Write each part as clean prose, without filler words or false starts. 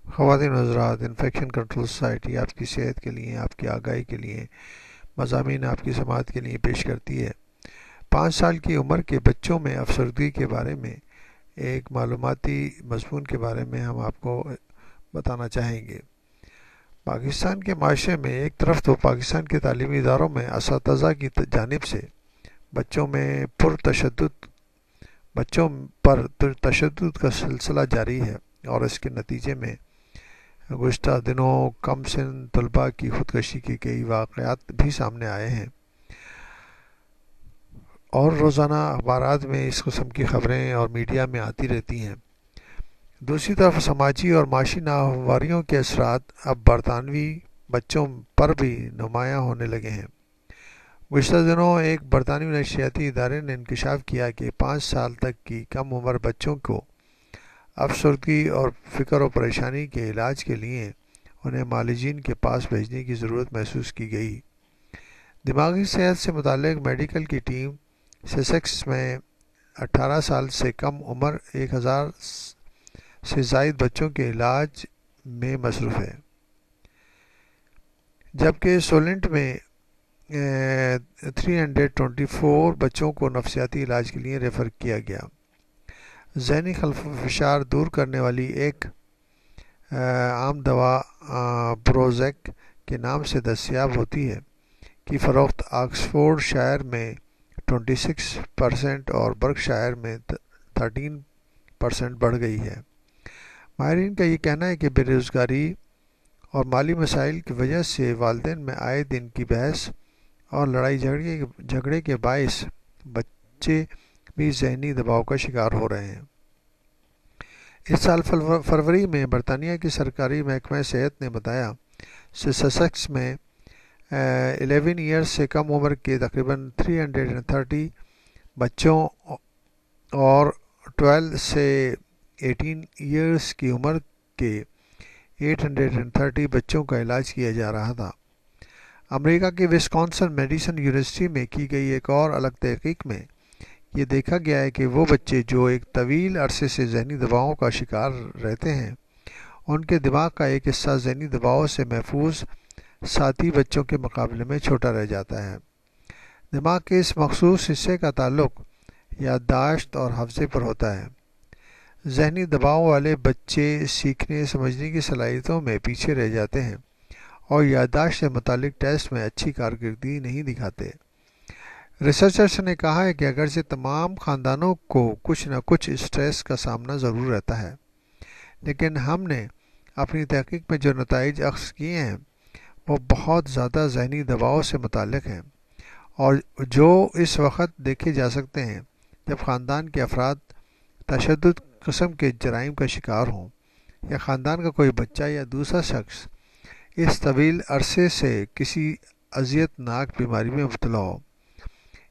خواتین و حضرات، انفیکشن کنٹرول سوسائٹی آپ کی صحت کے لیے، آپ کی آگاہی کے لیے مضامین آپ کی سماعت کے لیے پیش کرتی ہے۔ 5 سال کی عمر کے بچوں میں افسردگی کے بارے میں ایک معلوماتی مضمون کے بارے میں ہم آپ کو بتانا چاہیں گے۔ پاکستان کے معاشرے میں ایک طرف تو پاکستان کے تعلیمی اداروں میں اساتذہ کی جانب سے بچوں پر تشدد کا سلسلہ جاری ہے، اور اس کے نتیجے میں گزشتہ دنوں کم سن طلباء کی خودکشی کے کئی واقعات بھی سامنے آئے ہیں، اور روزانہ اخبارات میں اس قسم کی خبریں اور میڈیا میں آتی رہتی ہیں۔ دوسری طرف سماجی اور معاشی ناہمواریوں کے اثرات اب برطانوی بچوں پر بھی نمایاں ہونے لگے ہیں۔ گزشتہ دنوں ایک برطانوی نشریاتی ادارے نے انکشاف کیا کہ 5 سال تک کی کم عمر بچوں کو افسردگی اور فکر و پریشانی کے علاج کے لیے انہیں معالجین کے پاس بھیجنے کی ضرورت محسوس کی گئی۔ دماغی صحت سے متعلق میڈیکل کی ٹیم سسیکس میں 18 سال سے کم عمر 1000 سے زائد بچوں کے علاج میں مصروف ہے، جبکہ سولنٹ میں 324 بچوں کو نفسیاتی علاج کے لیے ریفر کیا گیا۔ ذہنی خلفشار دور کرنے والی ایک عام دوا پروزیک کے نام سے دستیاب ہوتی ہے کی فروخت آکسفورڈ شائر میں 26% اور برک شائر میں 13% بڑھ گئی ہے۔ ماہرین کا یہ کہنا ہے کہ بے روزگاری اور مالی مسائل کی وجہ سے والدین میں آئے دن کی بحث اور لڑائی جھگڑے کے باعث بچے بھی ذہنی دباؤ کا شکار ہو رہے ہیں۔ اس سال فروری میں برطانیہ کی سرکاری محکمہ صحت نے بتایا سسیکس میں 11 ایئرز سے کم عمر کے تقریباً 330 بچوں اور 12 سے 18 ایئرز کی عمر کے 830 بچوں کا علاج کیا جا رہا تھا۔ امریکہ کے وسکانسن میڈیسن یونیورسٹی میں کی گئی ایک اور الگ تحقیق میں یہ دیکھا گیا ہے کہ وہ بچے جو ایک طویل عرصے سے ذہنی دباؤں کا شکار رہتے ہیں، ان کے دماغ کا ایک حصہ ذہنی دباؤ سے محفوظ ساتھی بچوں کے مقابلے میں چھوٹا رہ جاتا ہے۔ دماغ کے اس مخصوص حصے کا تعلق یادداشت اور حافظے پر ہوتا ہے۔ ذہنی دباؤ والے بچے سیکھنے سمجھنے کی صلاحیتوں میں پیچھے رہ جاتے ہیں اور یادداشت سے متعلق ٹیسٹ میں اچھی کارکردگی نہیں دکھاتے۔ ریسرچرز نے کہا ہے کہ اگرچہ تمام خاندانوں کو کچھ نہ کچھ اسٹریس کا سامنا ضرور رہتا ہے، لیکن ہم نے اپنی تحقیق میں جو نتائج اخذ کیے ہیں وہ بہت زیادہ ذہنی دباؤ سے متعلق ہیں، اور جو اس وقت دیکھے جا سکتے ہیں جب خاندان کے افراد تشدد قسم کے جرائم کا شکار ہوں، یا خاندان کا کوئی بچہ یا دوسرا شخص اس طویل عرصے سے کسی اذیت ناک بیماری میں مبتلا ہو۔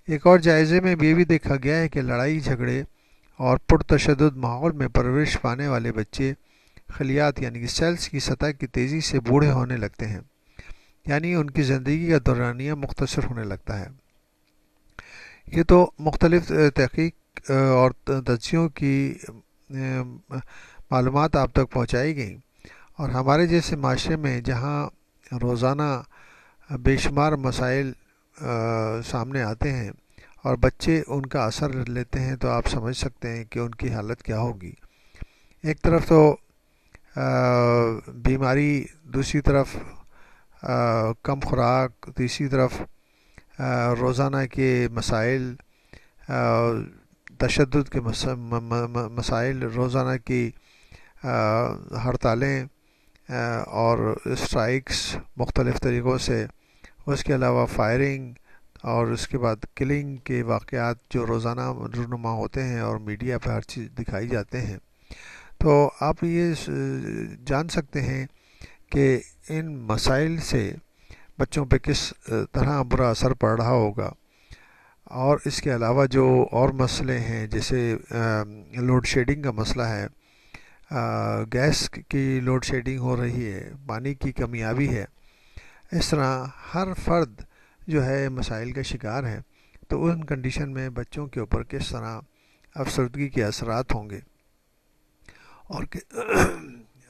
ایک اور جائزے میں یہ بھی دیکھا گیا ہے کہ لڑائی جھگڑے اور پرتشدد ماحول میں پرورش پانے والے بچے خلیات یعنی کہ سیلز کی سطح کی تیزی سے بوڑھے ہونے لگتے ہیں، یعنی ان کی زندگی کا دورانیہ مختصر ہونے لگتا ہے۔ یہ تو مختلف تحقیق اور تجزیوں کی معلومات آپ تک پہنچائی گئیں، اور ہمارے جیسے معاشرے میں جہاں روزانہ بے شمار مسائل سامنے آتے ہیں اور بچے ان کا اثر لیتے ہیں، تو آپ سمجھ سکتے ہیں کہ ان کی حالت کیا ہوگی۔ ایک طرف تو بیماری، دوسری طرف کم خوراک، تیسری طرف روزانہ کے مسائل، تشدد کے مسائل، روزانہ کی ہڑتالیں اور اسٹرائکس مختلف طریقوں سے، اس کے علاوہ فائرنگ اور اس کے بعد کلنگ کے واقعات جو روزانہ رونما ہوتے ہیں اور میڈیا پہ ہر چیز دکھائی جاتے ہیں، تو آپ یہ جان سکتے ہیں کہ ان مسائل سے بچوں پہ کس طرح برا اثر پڑ رہا ہوگا۔ اور اس کے علاوہ جو اور مسئلے ہیں، جیسے لوڈ شیڈنگ کا مسئلہ ہے، گیس کی لوڈ شیڈنگ ہو رہی ہے، پانی کی کمیابی ہے، اس طرح ہر فرد جو ہے مسائل کا شکار ہے، تو ان کنڈیشن میں بچوں کے اوپر کس طرح افسردگی کے اثرات ہوں گے،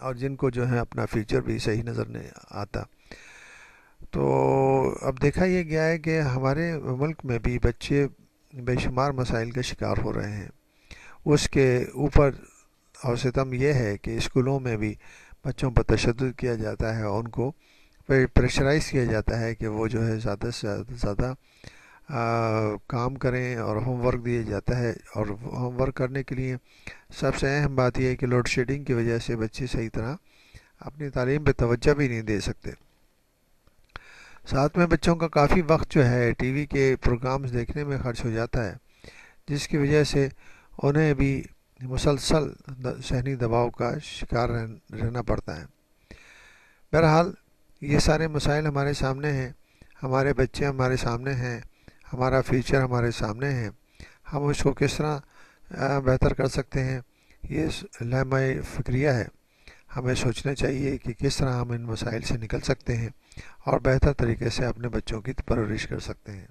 اور جن کو جو ہے اپنا فیوچر بھی صحیح نظر نہیں آتا. تو اب دیکھا یہ گیا ہے کہ ہمارے ملک میں بھی بچے بے شمار مسائل کا شکار ہو رہے ہیں. اس کے اوپر اور ستم یہ ہے کہ اسکولوں میں بھی بچوں پر تشدد کیا جاتا ہے اور ان کو پریشرائز کیا جاتا ہے کہ وہ جو ہے زیادہ سے زیادہ کام کریں اور ہوم ورک دیا جاتا ہے. اور ہوم ورک کرنے کے لیے سب سے اہم بات یہ ہے کہ لوڈ شیڈنگ کی وجہ سے بچے صحیح طرح اپنی تعلیم پہ توجہ بھی نہیں دے سکتے. ساتھ میں بچوں کا کافی وقت جو ہے ٹی وی کے پروگرامز دیکھنے میں خرچ ہو جاتا ہے، جس کی وجہ سے انہیں بھی مسلسل ذہنی دباؤ کا شکار رہنا پڑتا ہے. بہرحال یہ سارے مسائل ہمارے سامنے ہیں، ہمارے بچے ہمارے سامنے ہیں، ہمارا فیوچر ہمارے سامنے ہے. ہم اس کو کس طرح بہتر کر سکتے ہیں، یہ لمحہ فکریہ ہے. ہمیں سوچنا چاہیے کہ کس طرح ہم ان مسائل سے نکل سکتے ہیں اور بہتر طریقے سے اپنے بچوں کی پرورش کر سکتے ہیں.